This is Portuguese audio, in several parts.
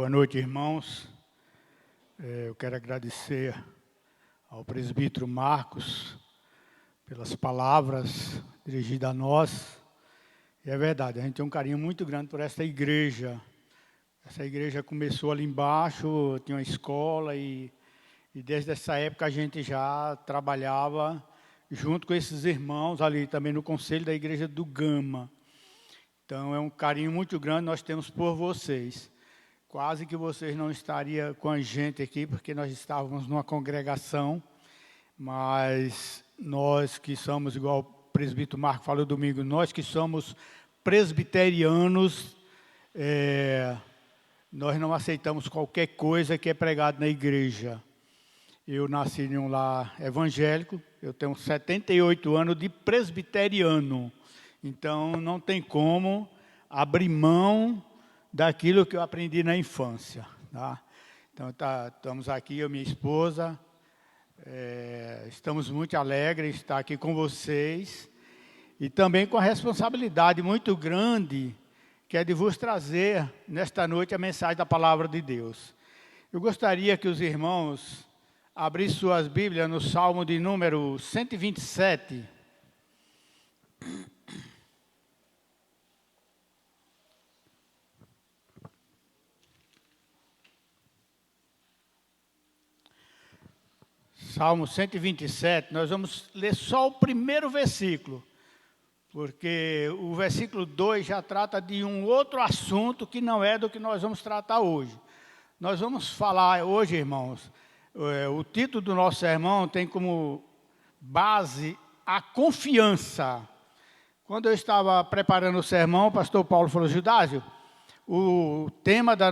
Boa noite, irmãos. Eu quero agradecer ao presbítero Marcos pelas palavras dirigidas a nós. E é verdade, a gente tem um carinho muito grande por essa igreja. Essa igreja começou ali embaixo, tinha uma escola e desde essa época a gente já trabalhava junto com esses irmãos ali também no conselho da igreja do Gama. Então é um carinho muito grande nós temos por vocês. Quase que vocês não estariam com a gente aqui, porque nós estávamos numa congregação, mas nós que somos, igual o presbítero Marco falou domingo, nós que somos presbiterianos, nós não aceitamos qualquer coisa que é pregado na igreja. Eu nasci em um lar evangélico, eu tenho 78 anos de presbiteriano, então não tem como abrir mão daquilo que eu aprendi na infância. Tá? Então, estamos aqui, eu e minha esposa, estamos muito alegres de estar aqui com vocês, e também com a responsabilidade muito grande, que é de vos trazer, nesta noite, a mensagem da Palavra de Deus. Eu gostaria que os irmãos abrissem suas Bíblias no Salmo de número 127, Salmo 127, nós vamos ler só o primeiro versículo, porque o versículo 2 já trata de um outro assunto que não é do que nós vamos tratar hoje. Nós vamos falar hoje, irmãos, o título do nosso sermão tem como base a confiança. Quando eu estava preparando o sermão, o pastor Paulo falou: Judásio, o tema do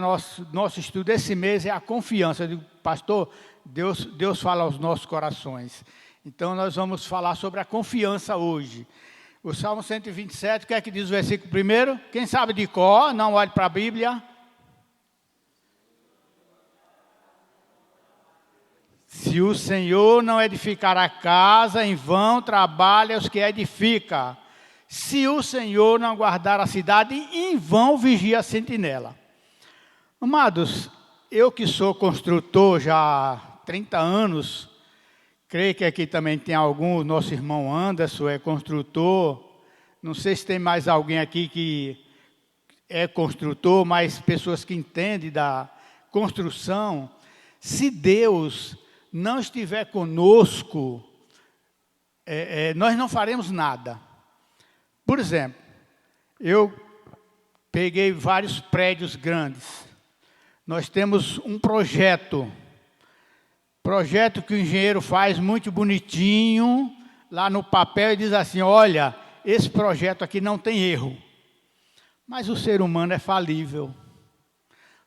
nosso estudo desse mês é a confiança. Eu digo: pastor, Deus fala aos nossos corações. Então, nós vamos falar sobre a confiança hoje. O Salmo 127, o que é que diz o versículo primeiro? Quem sabe de cor, não olhe para a Bíblia. Se o Senhor não edificar a casa, em vão trabalha os que edificam. Se o Senhor não guardar a cidade, em vão vigia a sentinela. Amados, eu que sou construtor já há 30 anos, creio que aqui também tem algum, nosso irmão Anderson é construtor, não sei se tem mais alguém aqui que é construtor, mas pessoas que entendem da construção. Se Deus não estiver conosco, nós não faremos nada. Por exemplo, eu peguei vários prédios grandes. Nós temos um projeto que o engenheiro faz muito bonitinho, lá no papel, e diz assim: olha, esse projeto aqui não tem erro. Mas o ser humano é falível.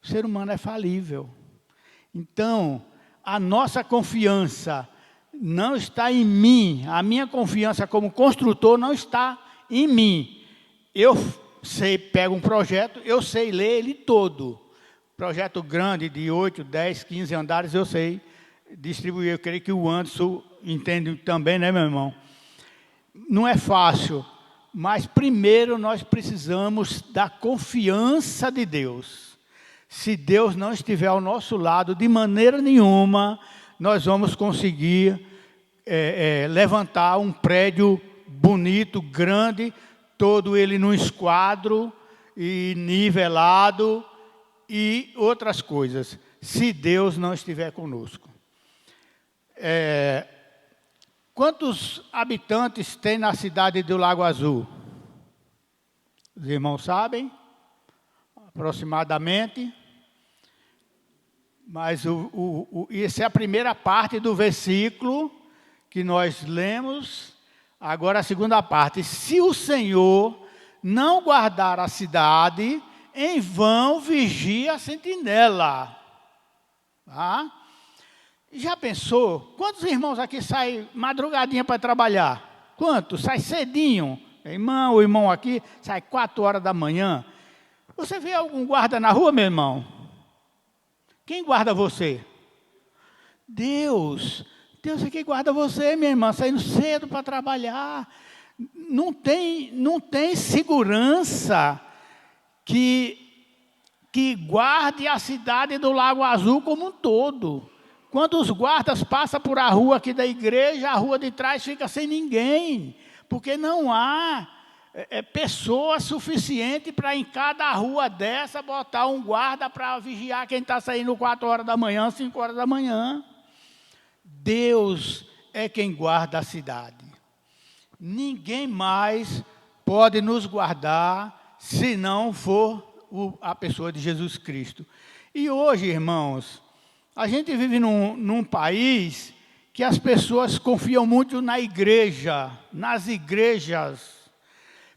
O ser humano é falível. Então, a nossa confiança não está em mim. A minha confiança como construtor não está em mim. Eu pego um projeto, eu sei ler ele todo. Projeto grande de 8, 10, 15 andares, eu sei distribuir. Eu creio que o Anderson entende também, né, meu irmão? Não é fácil, mas primeiro nós precisamos da confiança de Deus. Se Deus não estiver ao nosso lado, de maneira nenhuma, nós vamos conseguir levantar um prédio bonito, grande, todo ele num esquadro e nivelado e outras coisas, se Deus não estiver conosco. Quantos habitantes tem na cidade do Lago Azul? Os irmãos sabem? Aproximadamente. Mas essa é a primeira parte do versículo que nós lemos. Agora a segunda parte: se o Senhor não guardar a cidade, em vão vigia a sentinela. Tá? Já pensou? Quantos irmãos aqui saem madrugadinha para trabalhar? Quantos? Sai cedinho. O irmão aqui sai 4 horas da manhã. Você vê algum guarda na rua, meu irmão? Quem guarda você? Deus. Deus é quem guarda você, minha irmã, saindo cedo para trabalhar. Não tem segurança que que guarde a cidade do Lago Azul como um todo. Quando os guardas passam por a rua aqui da igreja, a rua de trás fica sem ninguém, porque não há pessoa suficiente para em cada rua dessa botar um guarda para vigiar quem está saindo 4 horas da manhã, 5 horas da manhã. Deus é quem guarda a cidade. Ninguém mais pode nos guardar se não for a pessoa de Jesus Cristo. E hoje, irmãos, a gente vive num país que as pessoas confiam muito na igreja, nas igrejas.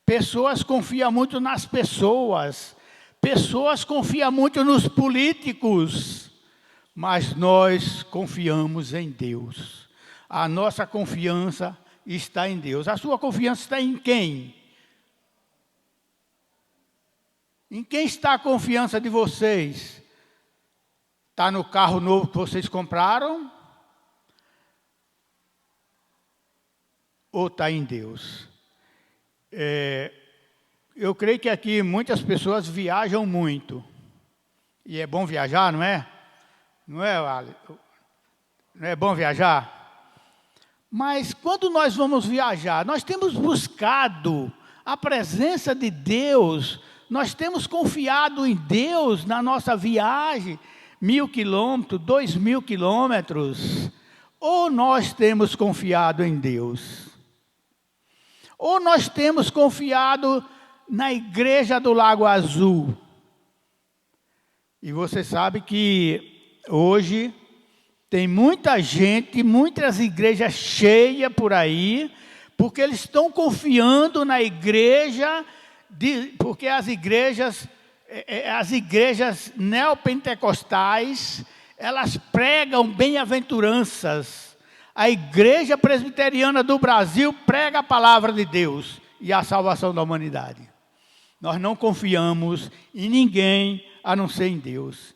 Pessoas confiam muito nas pessoas. Pessoas confiam muito nos políticos. Mas nós confiamos em Deus. A nossa confiança está em Deus. A sua confiança está em quem? Em quem está a confiança de vocês? Está no carro novo que vocês compraram? Ou está em Deus? Eu creio que aqui muitas pessoas viajam muito. E é bom viajar, não é? Não é, Ale? Não é bom viajar? Mas quando nós vamos viajar, nós temos buscado a presença de Deus, nós temos confiado em Deus na nossa viagem, 1.000 quilômetros, 2.000 quilômetros, ou nós temos confiado em Deus? Ou nós temos confiado na igreja do Lago Azul? E você sabe que hoje tem muita gente, muitas igrejas cheias por aí, porque eles estão confiando na igreja, porque as igrejas neopentecostais, elas pregam bem-aventuranças. A igreja presbiteriana do Brasil prega a palavra de Deus e a salvação da humanidade. Nós não confiamos em ninguém a não ser em Deus.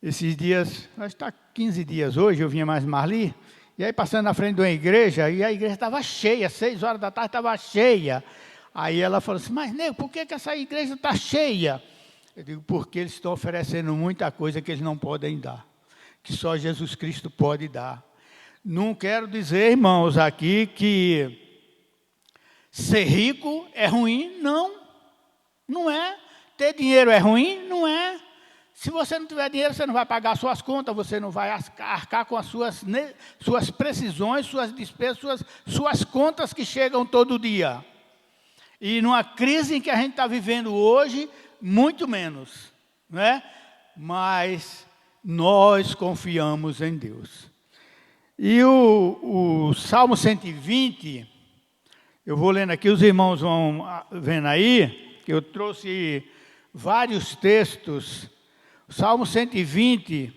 Esses dias, acho que está 15 dias hoje, eu vinha mais Marli, e aí passando na frente de uma igreja, e a igreja estava cheia, 6 horas da tarde estava cheia. Aí ela falou assim, mas nego, por que essa igreja está cheia? Eu digo, porque eles estão oferecendo muita coisa que eles não podem dar, que só Jesus Cristo pode dar. Não quero dizer, irmãos, aqui que ser rico é ruim, não é. Ter dinheiro é ruim, não é. Se você não tiver dinheiro, você não vai pagar suas contas, você não vai arcar com as suas precisões, suas despesas, suas contas que chegam todo dia. E numa crise em que a gente está vivendo hoje, muito menos, não é? Mas nós confiamos em Deus. E o Salmo 120, eu vou lendo aqui, os irmãos vão vendo aí, que eu trouxe vários textos. O Salmo 120,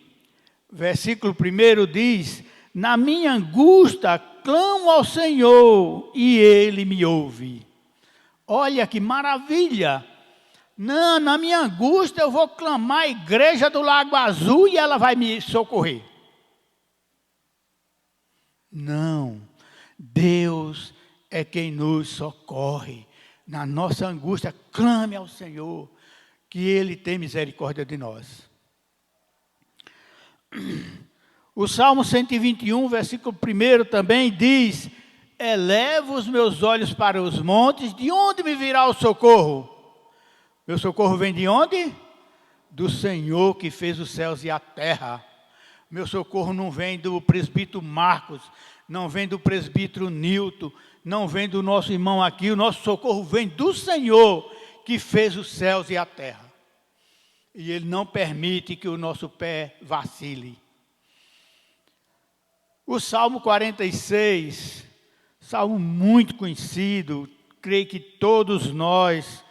versículo 1 diz, na minha angústia clamo ao Senhor e Ele me ouve. Olha que maravilha! Não, na minha angústia eu vou clamar a igreja do Lago Azul e ela vai me socorrer. Não, Deus é quem nos socorre. Na nossa angústia, clame ao Senhor, que Ele tem misericórdia de nós. O Salmo 121, versículo 1 também diz, elevo os meus olhos para os montes, de onde me virá o socorro? Meu socorro vem de onde? Do Senhor que fez os céus e a terra. Meu socorro não vem do presbítero Marcos, não vem do presbítero Nilton, não vem do nosso irmão aqui, o nosso socorro vem do Senhor que fez os céus e a terra. E Ele não permite que o nosso pé vacile. O Salmo 46, salmo muito conhecido, creio que todos nós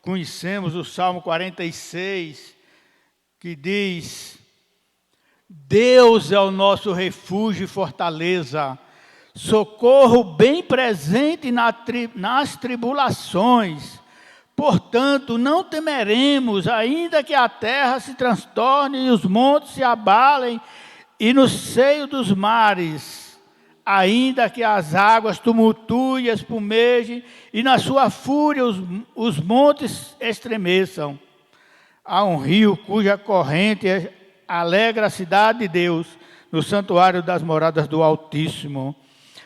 conhecemos o Salmo 46, que diz, Deus é o nosso refúgio e fortaleza, socorro bem presente nas tribulações. Portanto, não temeremos, ainda que a terra se transtorne e os montes se abalem, e no seio dos mares, ainda que as águas tumultuem e espumejem, e na sua fúria os montes estremeçam. Há um rio cuja corrente alegra a cidade de Deus, no santuário das moradas do Altíssimo.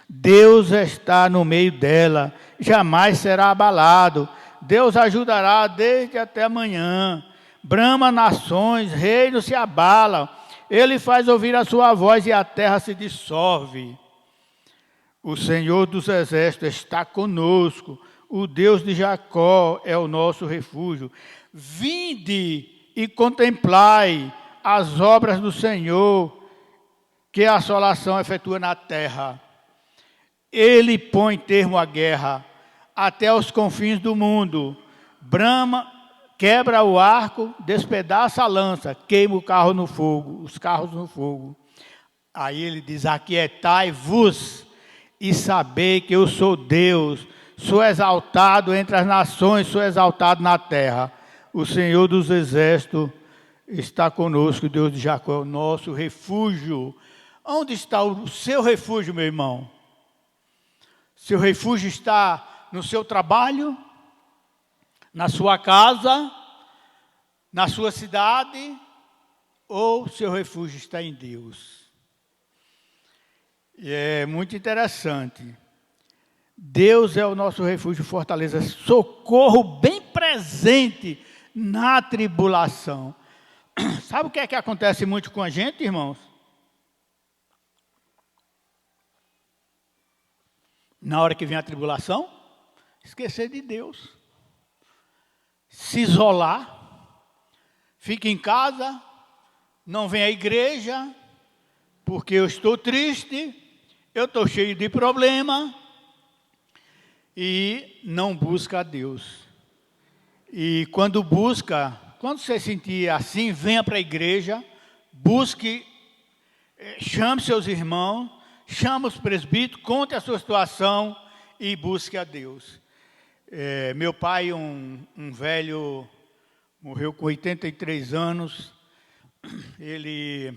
Deus está no meio dela, jamais será abalado. Deus ajudará desde até amanhã. Brama nações, reinos se abalam. Ele faz ouvir a sua voz e a terra se dissolve. O Senhor dos exércitos está conosco. O Deus de Jacó é o nosso refúgio. Vinde e contemplai as obras do Senhor, que a assolação efetua na terra. Ele põe termo à guerra até os confins do mundo. Brama, quebra o arco, despedaça a lança, queima o carro no fogo, os carros no fogo. Aí ele diz: aquietai-vos e sabei que eu sou Deus, sou exaltado entre as nações, sou exaltado na terra. O Senhor dos exércitos está conosco, Deus de Jacó é o nosso refúgio. Onde está o seu refúgio, meu irmão? Seu refúgio está no seu trabalho, na sua casa, na sua cidade, ou seu refúgio está em Deus? E é muito interessante. Deus é o nosso refúgio, fortaleza, socorro bem presente na tribulação. Sabe o que é que acontece muito com a gente, irmãos? Na hora que vem a tribulação, esquecer de Deus. Se isolar, fica em casa, não vem à igreja, porque eu estou triste, eu estou cheio de problema, e não busca a Deus. E quando você sentir assim, venha para a igreja, busque, chame seus irmãos, chame os presbíteros, conte a sua situação e busque a Deus. Meu pai, um velho, morreu com 83 anos, ele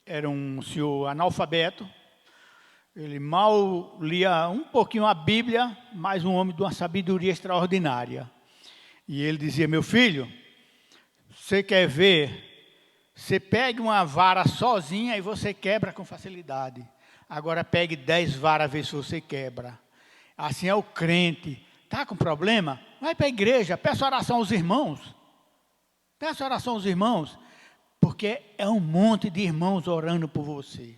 era um senhor analfabeto, ele mal lia um pouquinho a Bíblia, mas um homem de uma sabedoria extraordinária. E ele dizia: meu filho, você quer ver, você pega uma vara sozinha e você quebra com facilidade. Agora pegue 10 varas, vê se você quebra. Assim é o crente. Está com problema? Vai para a igreja, peça oração aos irmãos. Peça oração aos irmãos, porque é um monte de irmãos orando por você.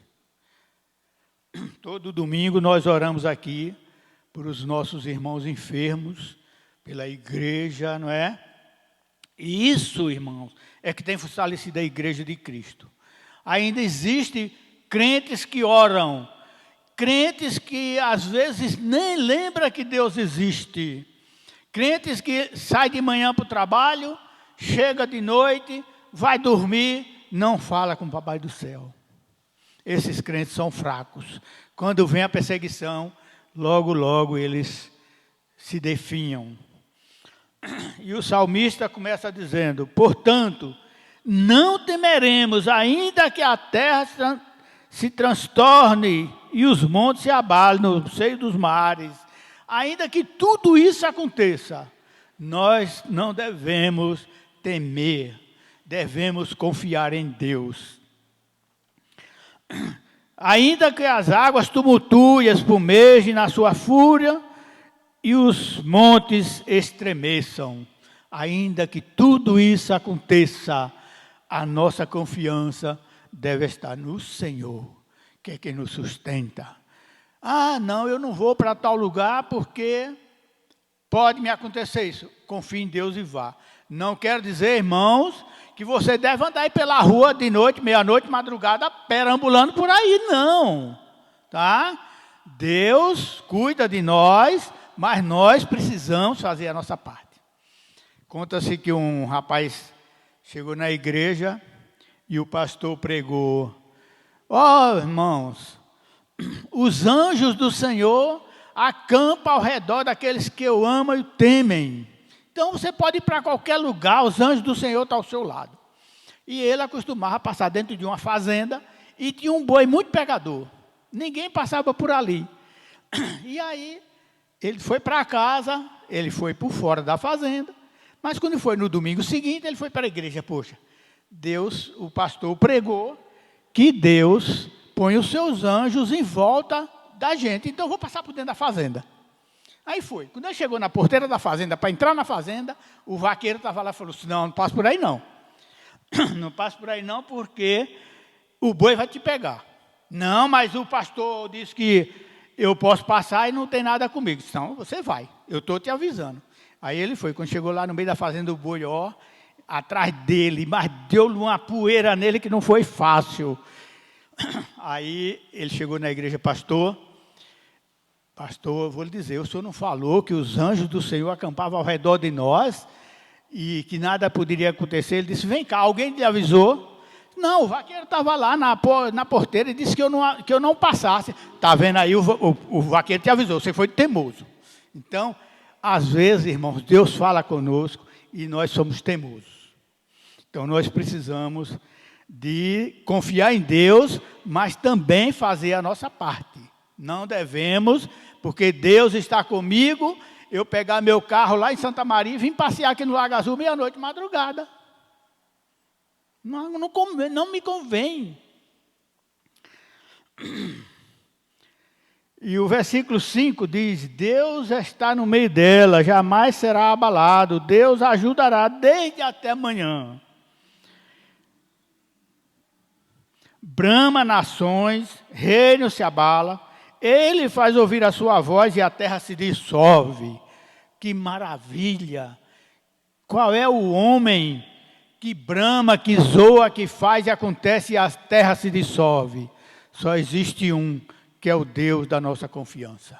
Todo domingo nós oramos aqui por os nossos irmãos enfermos, pela igreja, não é? E isso, irmãos, é que tem fortalecido a igreja de Cristo. Ainda existe crentes que oram, crentes que às vezes nem lembram que Deus existe, crentes que saem de manhã para o trabalho, chega de noite, vai dormir, não fala com o Papai do céu. Esses crentes são fracos. Quando vem a perseguição, logo, logo eles se definham. E o salmista começa dizendo: portanto, não temeremos, ainda que a terra se transtorne e os montes se abalem no seio dos mares, ainda que tudo isso aconteça, nós não devemos temer, devemos confiar em Deus. Ainda que as águas tumultuem, espumejem na sua fúria e os montes estremeçam, ainda que tudo isso aconteça, a nossa confiança deve estar no Senhor, que é quem nos sustenta. Ah, não, eu não vou para tal lugar porque pode me acontecer isso. Confie em Deus e vá. Não quero dizer, irmãos, que você deve andar aí pela rua de noite, meia-noite, madrugada, perambulando por aí, não. Tá? Deus cuida de nós, mas nós precisamos fazer a nossa parte. Conta-se que um rapaz chegou na igreja e o pastor pregou: ó, irmãos, os anjos do Senhor acampam ao redor daqueles que eu amo e temem. Então você pode ir para qualquer lugar, os anjos do Senhor estão ao seu lado. E ele acostumava a passar dentro de uma fazenda e tinha um boi muito pegador. Ninguém passava por ali. E aí ele foi para casa, ele foi por fora da fazenda, Mas quando foi no domingo seguinte, ele foi para a igreja. Poxa, Deus, o pastor pregou que Deus põe os seus anjos em volta da gente. Então eu vou passar por dentro da fazenda. Aí foi. Quando ele chegou na porteira da fazenda, para entrar na fazenda, o vaqueiro estava lá e falou assim, não passo por aí não. Não passo por aí não, porque o boi vai te pegar. Não, mas o pastor disse que eu posso passar e não tem nada comigo. Então, você vai, eu estou te avisando. Aí ele foi, quando chegou lá no meio da fazenda, o boi, atrás dele, mas deu uma poeira nele que não foi fácil. Aí ele chegou na igreja, pastor, eu vou lhe dizer, o senhor não falou que os anjos do Senhor acampavam ao redor de nós e que nada poderia acontecer? Ele disse, vem cá, alguém te avisou? Não, o vaqueiro estava lá na porteira e disse que eu não passasse. Está vendo aí, o vaqueiro te avisou, você foi teimoso. Então, às vezes, irmãos, Deus fala conosco e nós somos teimosos. Então, nós precisamos de confiar em Deus, mas também fazer a nossa parte. Não devemos, porque Deus está comigo, eu pegar meu carro lá em Santa Maria e vim passear aqui no Lago Azul meia-noite, madrugada. Não me convém. E o versículo 5 diz, Deus está no meio dela, jamais será abalado, Deus ajudará desde até amanhã. Brama nações, reino se abala, ele faz ouvir a sua voz e a terra se dissolve. Que maravilha! Qual é o homem que brama, que zoa, que faz e acontece e a terra se dissolve? Só existe um, que é o Deus da nossa confiança.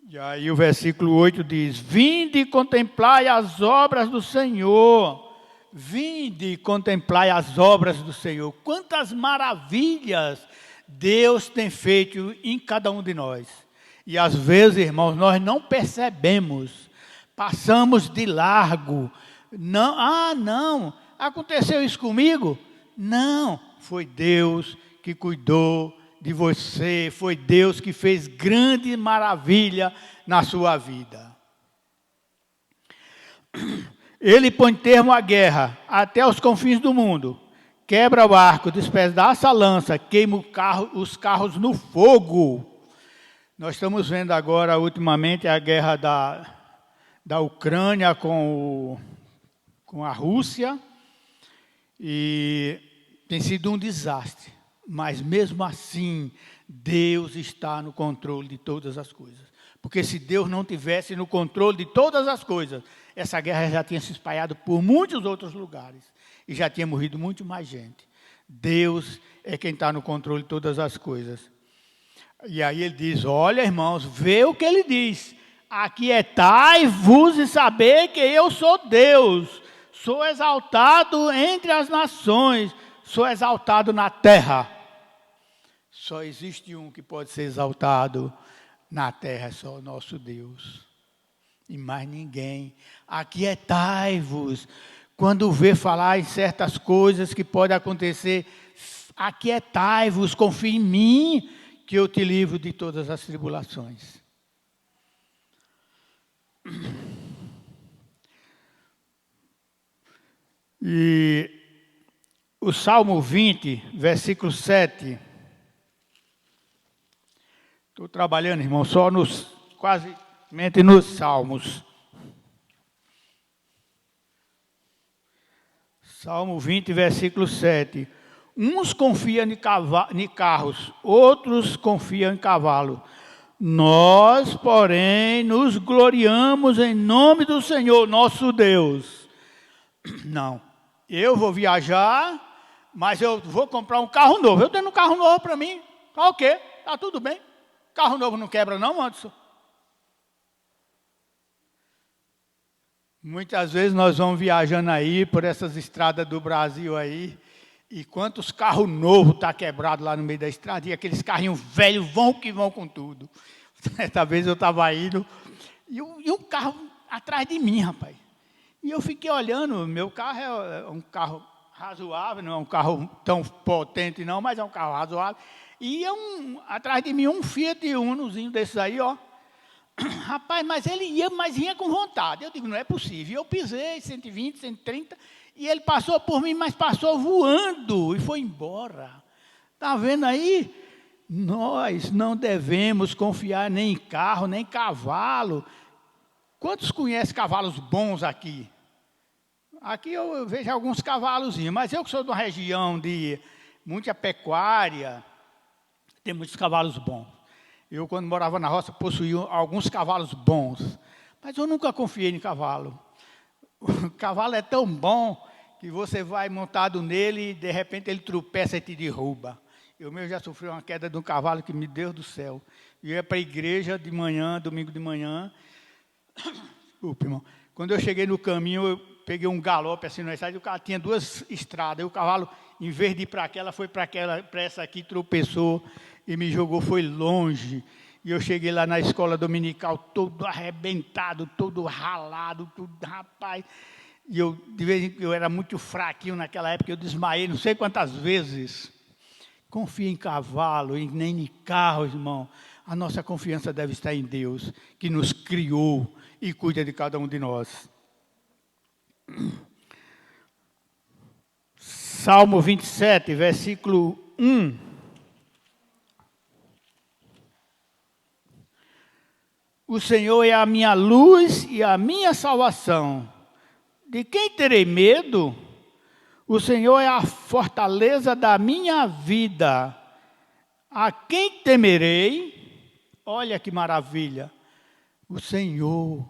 E aí o versículo 8 diz, vinde e contemplai as obras do Senhor. Vinde e contemplai as obras do Senhor. Quantas maravilhas Deus tem feito em cada um de nós. E às vezes, irmãos, nós não percebemos. Passamos de largo. Não, aconteceu isso comigo? Não, foi Deus que cuidou de você, foi Deus que fez grande maravilha na sua vida. Ele põe termo à guerra até os confins do mundo, quebra o arco, despedaça a lança, queima os carros no fogo. Nós estamos vendo agora, ultimamente, a guerra da Ucrânia com a Rússia, e tem sido um desastre. Mas mesmo assim, Deus está no controle de todas as coisas. Porque se Deus não tivesse no controle de todas as coisas, essa guerra já tinha se espalhado por muitos outros lugares. E já tinha morrido muito mais gente. Deus é quem está no controle de todas as coisas. E aí ele diz, olha irmãos, vê o que ele diz. Aquietai-vos e saber que eu sou Deus. Sou exaltado entre as nações. Sou exaltado na terra. Só existe um que pode ser exaltado na terra, é só o nosso Deus. E mais ninguém. Aquietai-vos. Quando vê falar em certas coisas que podem acontecer, aquietai-vos, confie em mim, que eu te livro de todas as tribulações. E o Salmo 20, versículo 7. Estou trabalhando, irmão, só quase nos Salmos. Salmo 20, versículo 7. Uns confiam em carros, outros confiam em cavalo. Nós, porém, nos gloriamos em nome do Senhor, nosso Deus. Não, eu vou viajar, mas eu vou comprar um carro novo. Eu tenho um carro novo para mim. Tá ok, tá tudo bem. Carro novo não quebra não, Anderson? Muitas vezes nós vamos viajando aí por essas estradas do Brasil aí, e quantos carros novos estão quebrados lá no meio da estrada, e aqueles carrinhos velhos vão que vão com tudo. Essa vez eu estava indo, e um carro atrás de mim, rapaz. E eu fiquei olhando, meu carro é um carro razoável, não é um carro tão potente não, mas é um carro razoável. E atrás de mim um Fiat Unozinho desses aí, ó. Rapaz, mas ele ia, mas ia com vontade. Eu digo, não é possível. Eu pisei 120, 130, e ele passou por mim, mas passou voando e foi embora. Está vendo aí? Nós não devemos confiar nem em carro, nem em cavalo. Quantos conhecem cavalos bons aqui? Aqui eu vejo alguns cavalozinhos, mas eu que sou de uma região de muita pecuária, tem muitos cavalos bons. Eu, quando morava na roça, possuía alguns cavalos bons, mas eu nunca confiei em cavalo. O cavalo é tão bom que você vai montado nele e, de repente, ele tropeça e te derruba. Eu mesmo já sofri uma queda de um cavalo que, meu Deus do céu. Eu ia para a igreja de manhã, domingo de manhã. Desculpa, irmão. Quando eu cheguei no caminho, eu peguei um galope assim na estrada, e o carro tinha duas estradas. E o cavalo, em vez de ir para aquela, foi para essa aqui, tropeçou e me jogou, foi longe. E eu cheguei lá na escola dominical, todo arrebentado, todo ralado, tudo, rapaz. E eu, de vez em quando, eu era muito fraquinho naquela época, eu desmaiei não sei quantas vezes. Confia em cavalo, nem em carro, irmão. A nossa confiança deve estar em Deus, que nos criou e cuida de cada um de nós. Salmo 27, versículo 1. O Senhor é a minha luz e a minha salvação. De quem terei medo? O Senhor é a fortaleza da minha vida. A quem temerei? Olha que maravilha. O Senhor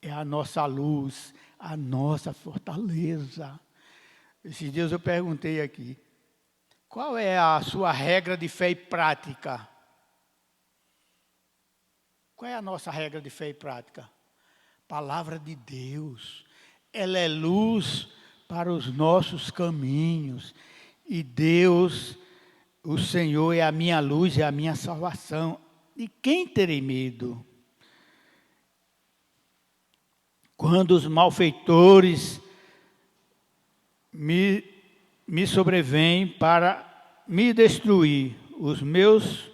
é a nossa luz, a nossa fortaleza. Esses dias eu perguntei aqui, qual é a sua regra de fé e prática? Qual é a nossa regra de fé e prática? Palavra de Deus. Ela é luz para os nossos caminhos. E Deus, o Senhor, é a minha luz e a minha salvação. De quem terei medo? Quando os malfeitores me sobrevêm para me destruir, os meus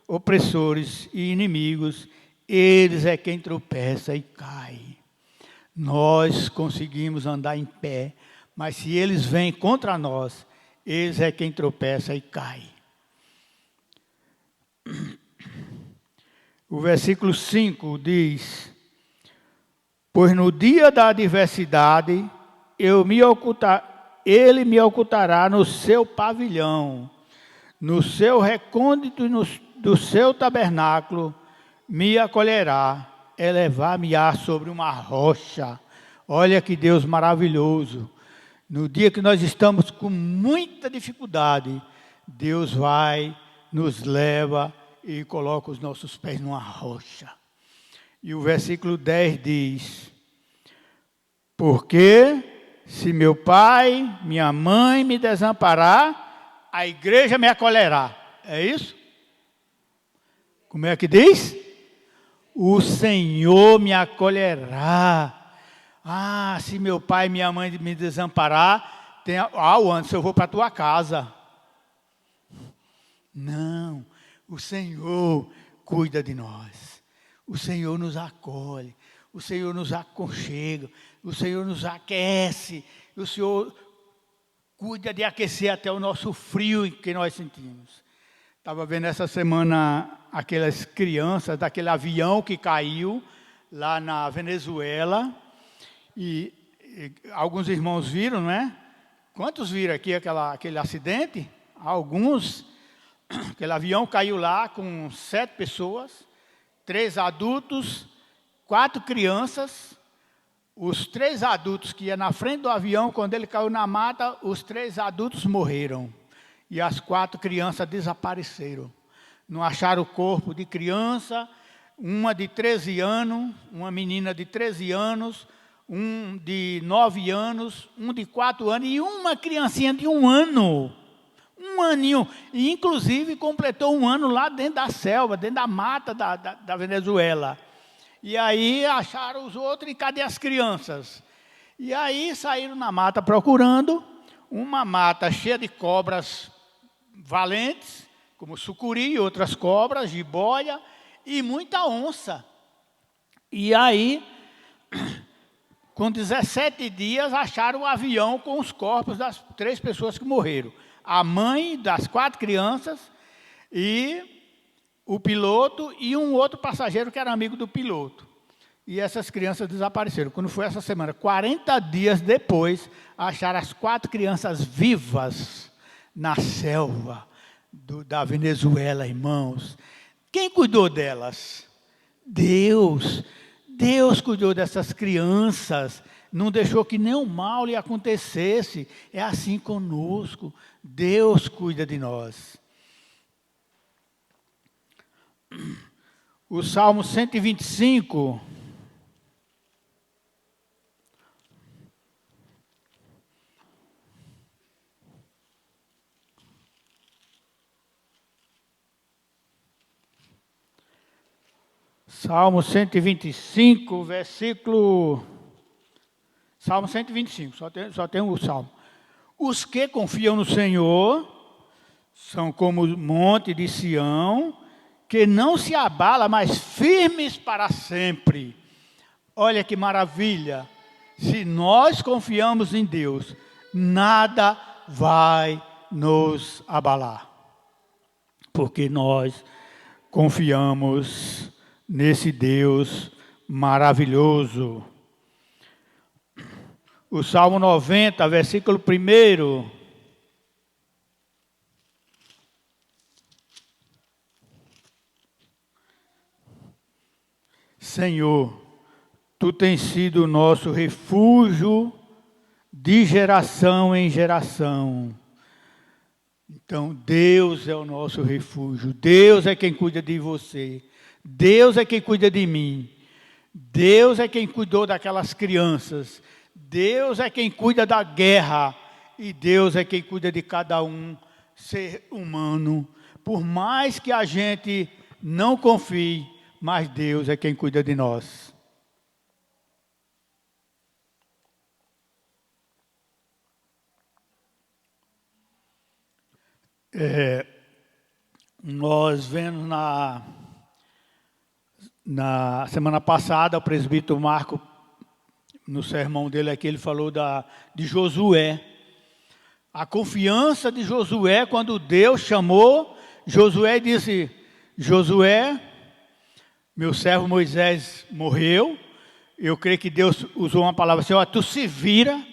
opressores e inimigos, eles é quem tropeça e cai. Nós conseguimos andar em pé, mas se eles vêm contra nós, eles é quem tropeça e cai. O versículo 5 diz: pois no dia da adversidade, ele me ocultará no seu pavilhão, no seu recôndito do seu tabernáculo, me acolherá, elevar-me-á sobre uma rocha. Olha que Deus maravilhoso. No dia que nós estamos com muita dificuldade, Deus vai, nos leva e coloca os nossos pés numa rocha. E o versículo 10 diz: porque se meu pai, minha mãe me desamparar, a igreja me acolherá. É isso? Como é que diz? O Senhor me acolherá. Ah, se meu pai e minha mãe me desamparar, antes eu vou para a tua casa. Não, o Senhor cuida de nós. O Senhor nos acolhe. O Senhor nos aconchega. O Senhor nos aquece. O Senhor cuida de aquecer até o nosso frio que nós sentimos. Estava vendo essa semana aquelas crianças daquele avião que caiu lá na Venezuela. E alguns irmãos viram, não é? Quantos viram aqui aquele acidente? Alguns. Aquele avião caiu lá com 7 pessoas, 3 adultos, 4 crianças. Os 3 adultos que iam na frente do avião, quando ele caiu na mata, os 3 adultos morreram. E as 4 crianças desapareceram. Não acharam o corpo de criança, uma de 13 anos, uma menina de 13 anos, um de 9 anos, um de 4 anos e uma criancinha de 1 ano. Um aninho. E inclusive completou 1 ano lá dentro da selva, dentro da mata da Venezuela. E aí acharam os outros e cadê as crianças? E aí saíram na mata procurando, uma mata cheia de cobras valentes, como sucuri e outras cobras, jiboia, e muita onça. E aí, com 17 dias, acharam o avião com os corpos das 3 pessoas que morreram. A mãe das 4 crianças e o piloto e um outro passageiro que era amigo do piloto. E essas crianças desapareceram. Quando foi essa semana, 40 dias depois, acharam as 4 crianças vivas na selva da Venezuela, irmãos. Quem cuidou delas? Deus. Deus cuidou dessas crianças. Não deixou que nenhum mal lhe acontecesse. É assim conosco. Deus cuida de nós. O Salmo 125... Salmo 125, versículo... Salmo 125, só tem o Salmo. Os que confiam no Senhor são como o monte de Sião, que não se abala, mas firmes para sempre. Olha que maravilha! Se nós confiamos em Deus, nada vai nos abalar. Porque nós confiamos nesse Deus maravilhoso. O Salmo 90, versículo 1. Senhor, Tu tens sido o nosso refúgio de geração em geração. Então, Deus é o nosso refúgio. Deus é quem cuida de você. Deus é quem cuida de mim. Deus é quem cuidou daquelas crianças. Deus é quem cuida da guerra. E Deus é quem cuida de cada um ser humano. Por mais que a gente não confie, mas Deus é quem cuida de nós. Nós vemos na semana passada, o presbítero Marco, no sermão dele aqui, ele falou de Josué. A confiança de Josué, quando Deus chamou, Josué disse: Josué, meu servo Moisés morreu, eu creio que Deus usou uma palavra assim: ó, tu se vira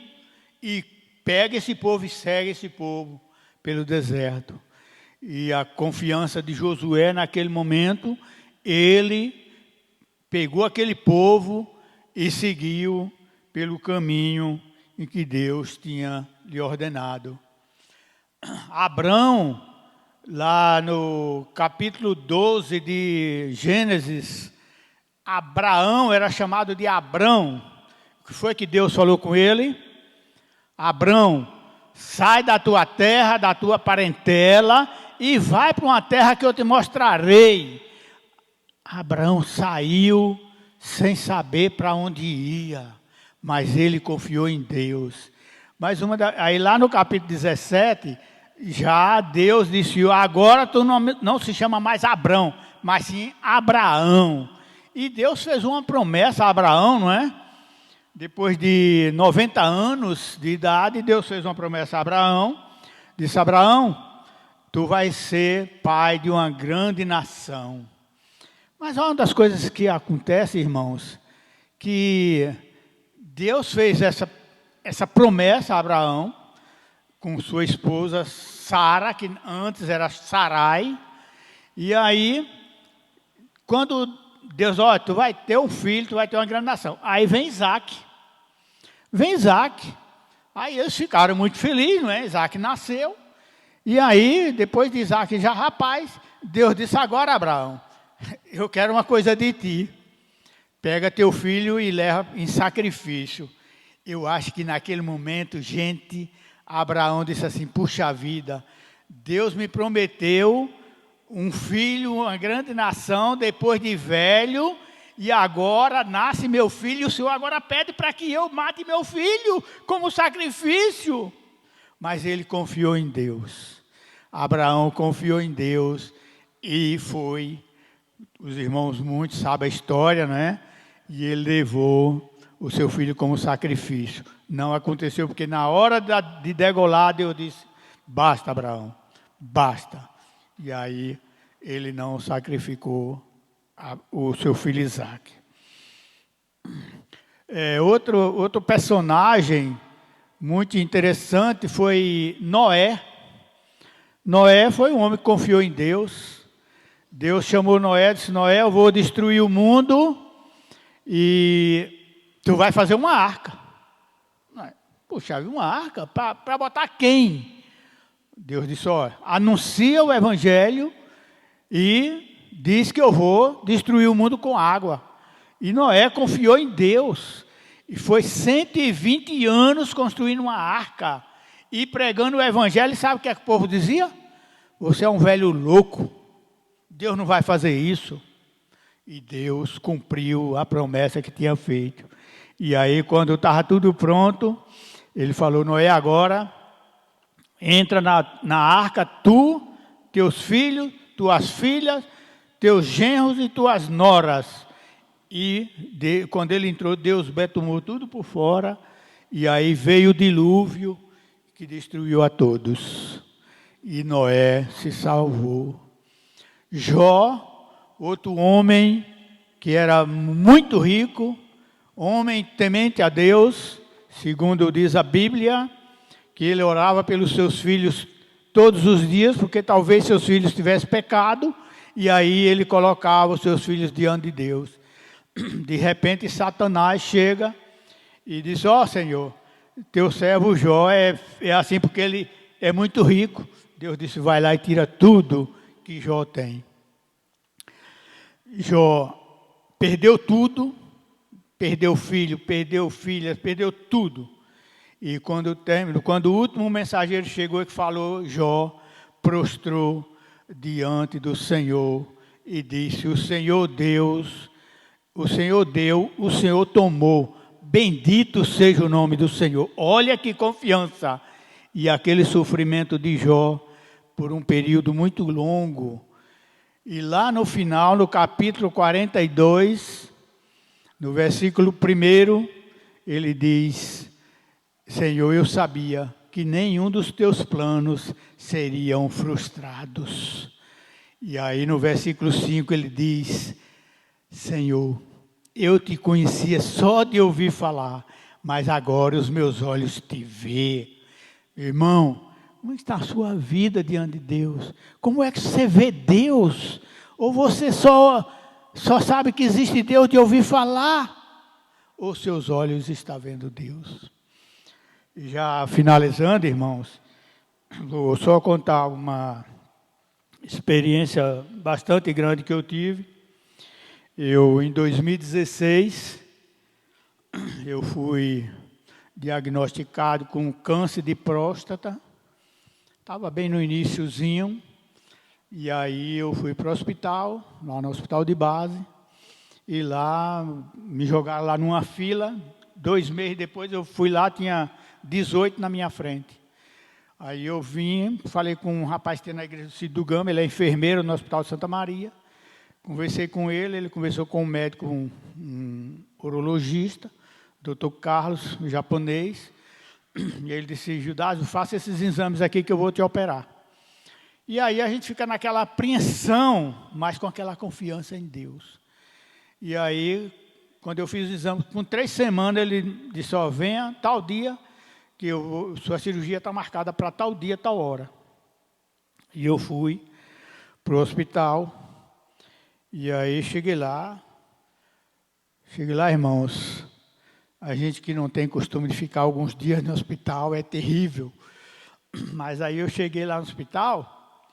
e pega esse povo e segue esse povo pelo deserto. E a confiança de Josué naquele momento, ele pegou aquele povo e seguiu pelo caminho em que Deus tinha lhe ordenado. Abrão, lá no capítulo 12 de Gênesis, Abraão era chamado de Abrão. O que foi que Deus falou com ele? Abrão, sai da tua terra, da tua parentela e vai para uma terra que eu te mostrarei. Abraão saiu sem saber para onde ia, mas ele confiou em Deus. Aí lá no capítulo 17, já Deus disse: agora tu não se chama mais Abrão, mas sim Abraão. E Deus fez uma promessa a Abraão, não é? Depois de 90 anos de idade, Deus fez uma promessa a Abraão. Disse: Abraão, tu vais ser pai de uma grande nação. Mas uma das coisas que acontece, irmãos, que Deus fez essa promessa a Abraão com sua esposa Sara, que antes era Sarai. E aí, quando Deus, olha, tu vai ter um filho, tu vai ter uma grande nação. Aí vem Isaac. Aí eles ficaram muito felizes, não é? Isaac nasceu. E aí, depois de Isaac já rapaz, Deus disse: agora, Abraão, eu quero uma coisa de ti. Pega teu filho e leva em sacrifício. Eu acho que naquele momento, Abraão disse assim: puxa vida, Deus me prometeu um filho, uma grande nação, depois de velho, e agora nasce meu filho, e o Senhor agora pede para que eu mate meu filho como sacrifício. Mas ele confiou em Deus. Abraão confiou em Deus e foi. Os irmãos muitos sabem a história, não é? e ele levou o seu filho como sacrifício. Não aconteceu, porque na hora de degolar, Deus disse: basta, Abraão, basta. E aí ele não sacrificou o seu filho Isaque. Outro personagem muito interessante foi Noé. Noé foi um homem que confiou em Deus. Deus chamou Noé e disse: Noé, eu vou destruir o mundo e tu vai fazer uma arca. Puxa, uma arca? Para botar quem? Deus disse: olha, anuncia o evangelho e diz que eu vou destruir o mundo com água. E Noé confiou em Deus. E foi 120 anos construindo uma arca e pregando o evangelho. E sabe o que é que o povo dizia? Você é um velho louco. Deus não vai fazer isso. E Deus cumpriu a promessa que tinha feito. E aí, quando estava tudo pronto, ele falou: Noé, agora entra na arca, tu, teus filhos, tuas filhas, teus genros e tuas noras. E quando ele entrou, Deus betumou tudo por fora. E aí veio o dilúvio que destruiu a todos. E Noé se salvou. Jó, outro homem que era muito rico, homem temente a Deus, segundo diz a Bíblia, que ele orava pelos seus filhos todos os dias, porque talvez seus filhos tivessem pecado, e aí ele colocava os seus filhos diante de Deus. De repente, Satanás chega e diz: ó Senhor, teu servo Jó é assim porque ele é muito rico. Deus disse: vai lá e tira tudo que Jó tem. Jó perdeu tudo, perdeu filho, perdeu filhas, perdeu tudo. E quando o último mensageiro chegou e falou, Jó prostrou diante do Senhor e disse: o Senhor Deus, o Senhor deu, o Senhor tomou, bendito seja o nome do Senhor. Olha que confiança. E aquele sofrimento de Jó por um período muito longo. E lá no final, no capítulo 42, no versículo 1, ele diz: Senhor, eu sabia que nenhum dos teus planos seriam frustrados. E aí no versículo 5 ele diz: Senhor, eu te conhecia só de ouvir falar, mas agora os meus olhos te vê. Irmão, como está a sua vida diante de Deus? Como é que você vê Deus? Ou você só sabe que existe Deus de ouvir falar? Ou seus olhos estão vendo Deus? Já finalizando, irmãos, vou só contar uma experiência bastante grande que eu tive. Em 2016, eu fui diagnosticado com câncer de próstata. Estava bem no iniciozinho. E aí eu fui para o hospital, lá no hospital de base. E lá, me jogaram lá numa fila. 2 meses depois eu fui lá, tinha 18 na minha frente. Aí eu vim, falei com um rapaz que tem na igreja do Cid do Gama, ele é enfermeiro no Hospital de Santa Maria. Conversei com ele, ele conversou com um médico, um urologista, Dr. Carlos, um japonês. E ele disse: Judásio, faça esses exames aqui que eu vou te operar. E aí a gente fica naquela apreensão, mas com aquela confiança em Deus. E aí, quando eu fiz o exame, com 3 semanas, ele disse: ó, venha tal dia, que sua cirurgia está marcada para tal dia, tal hora. E eu fui para o hospital. E aí cheguei lá, irmãos, a gente que não tem costume de ficar alguns dias no hospital é terrível. Mas aí eu cheguei lá no hospital,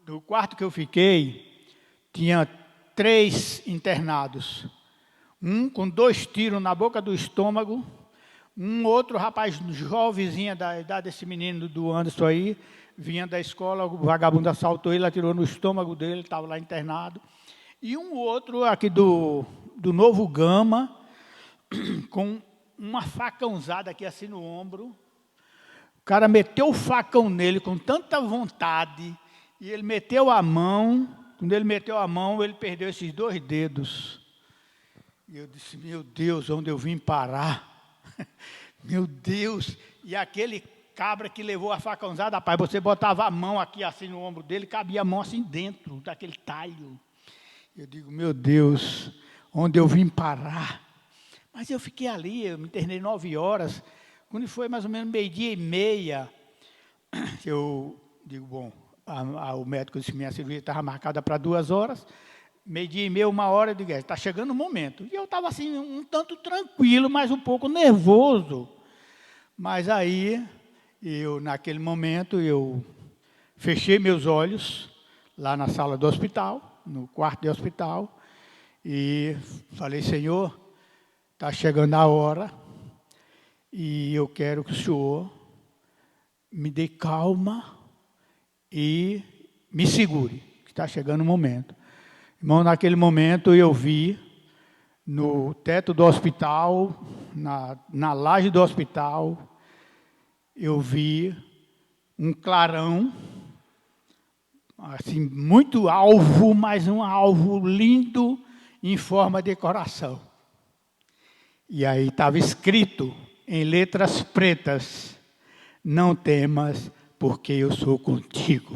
no quarto que eu fiquei, tinha 3 internados. Um com 2 tiros na boca do estômago, um outro rapaz jovenzinho da idade desse menino do Anderson aí, vinha da escola, o vagabundo assaltou ele, atirou no estômago dele, estava lá internado. E um outro aqui do Novo Gama, com uma facãozada aqui assim no ombro. O cara meteu o facão nele com tanta vontade, e ele meteu a mão. Quando ele meteu a mão, ele perdeu esses 2 dedos. E eu disse, meu Deus, onde eu vim parar? Meu Deus! E aquele cabra que levou a facãozada, rapaz, você botava a mão aqui assim no ombro dele, cabia a mão assim dentro daquele talho. Eu digo, meu Deus, onde eu vim parar? Mas eu fiquei ali, eu me internei 9 horas. Quando foi mais ou menos 12:30, eu digo, bom, o médico disse que minha cirurgia estava marcada para 2 horas. 12:30, 1 hora, eu digo, está chegando o momento. E eu estava assim, um tanto tranquilo, mas um pouco nervoso. Mas aí, naquele momento, eu fechei meus olhos lá na sala do hospital, no quarto de hospital, e falei, Senhor, está chegando a hora, e eu quero que o Senhor me dê calma e me segure, que está chegando o momento. Irmão, naquele momento eu vi no teto do hospital, na laje do hospital, eu vi um clarão, assim, muito alvo, mas um alvo lindo em forma de coração. E aí estava escrito em letras pretas, não temas, porque eu sou contigo.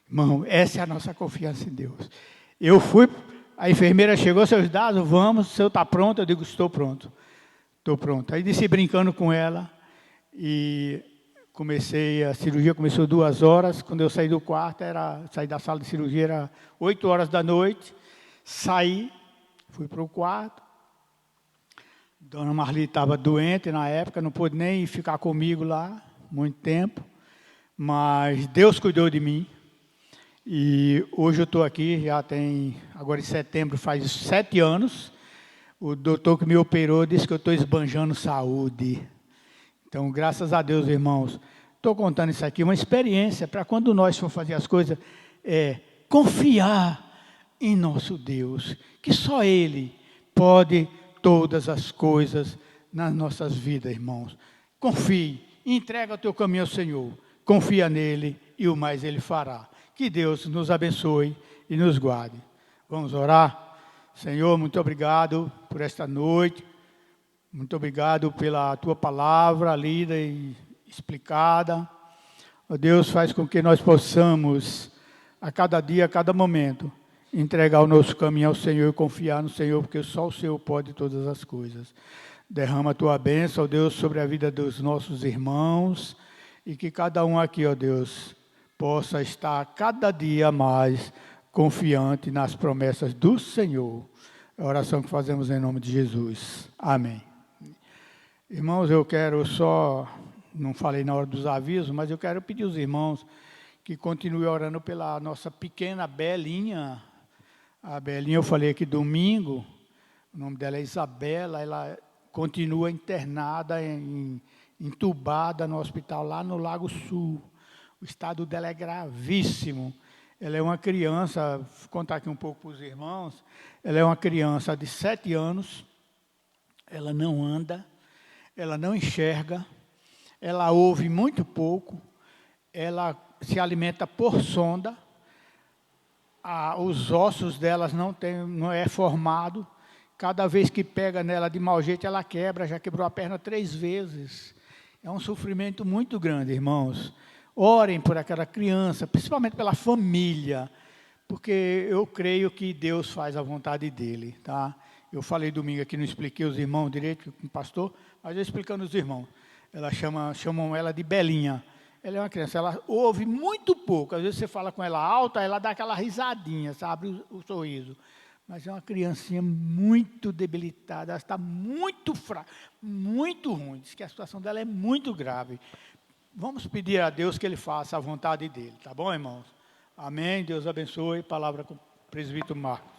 Irmão, essa é a nossa confiança em Deus. Eu fui, a enfermeira chegou, seus dados, vamos, o senhor está pronto? Eu digo, estou pronto. Estou pronto. Aí desci brincando com ela e a cirurgia começou 2 horas. Quando eu saí do quarto, saí da sala de cirurgia, era 8 horas da noite. Saí, fui para o quarto. Dona Marli estava doente na época, não pôde nem ficar comigo lá, muito tempo. Mas Deus cuidou de mim. E hoje eu estou aqui, agora em setembro faz 7 anos. O doutor que me operou disse que eu estou esbanjando saúde. Então, graças a Deus, irmãos, estou contando isso aqui, uma experiência para quando nós for fazer as coisas, confiar em nosso Deus, que só Ele pode todas as coisas nas nossas vidas, irmãos. Confie, entrega o teu caminho ao Senhor, confia nele e o mais Ele fará. Que Deus nos abençoe e nos guarde. Vamos orar? Senhor, muito obrigado por esta noite. Muito obrigado pela Tua palavra lida e explicada. Ó Deus, faz com que nós possamos, a cada dia, a cada momento, entregar o nosso caminho ao Senhor e confiar no Senhor, porque só o Senhor pode todas as coisas. Derrama a Tua bênção, ó Deus, sobre a vida dos nossos irmãos e que cada um aqui, ó Deus, possa estar cada dia mais confiante nas promessas do Senhor. É a oração que fazemos em nome de Jesus. Amém. Irmãos, eu quero não falei na hora dos avisos, mas eu quero pedir aos irmãos que continuem orando pela nossa pequena Belinha. A Belinha, eu falei aqui domingo, o nome dela é Isabela, ela continua internada, entubada no hospital lá no Lago Sul. O estado dela é gravíssimo. Ela é uma criança, vou contar aqui um pouco para os irmãos, ela é uma criança de 7 anos, ela não anda, ela não enxerga, ela ouve muito pouco, ela se alimenta por sonda, os ossos delas não é formado, cada vez que pega nela de mau jeito ela quebra, já quebrou a perna 3 vezes. É um sofrimento muito grande, irmãos. Orem por aquela criança, principalmente pela família, porque eu creio que Deus faz a vontade dEle, tá? Eu falei domingo aqui, não expliquei os irmãos direito com o pastor, mas eu explicando os irmãos. Chamam ela de Belinha. Ela é uma criança, ela ouve muito pouco. Às vezes você fala com ela alta, ela dá aquela risadinha, sabe, o sorriso. Mas é uma criancinha muito debilitada, ela está muito fraca, muito ruim. Diz que a situação dela é muito grave. Vamos pedir a Deus que Ele faça a vontade dEle, tá bom, irmãos? Amém, Deus abençoe. Palavra com o presbítero Marcos.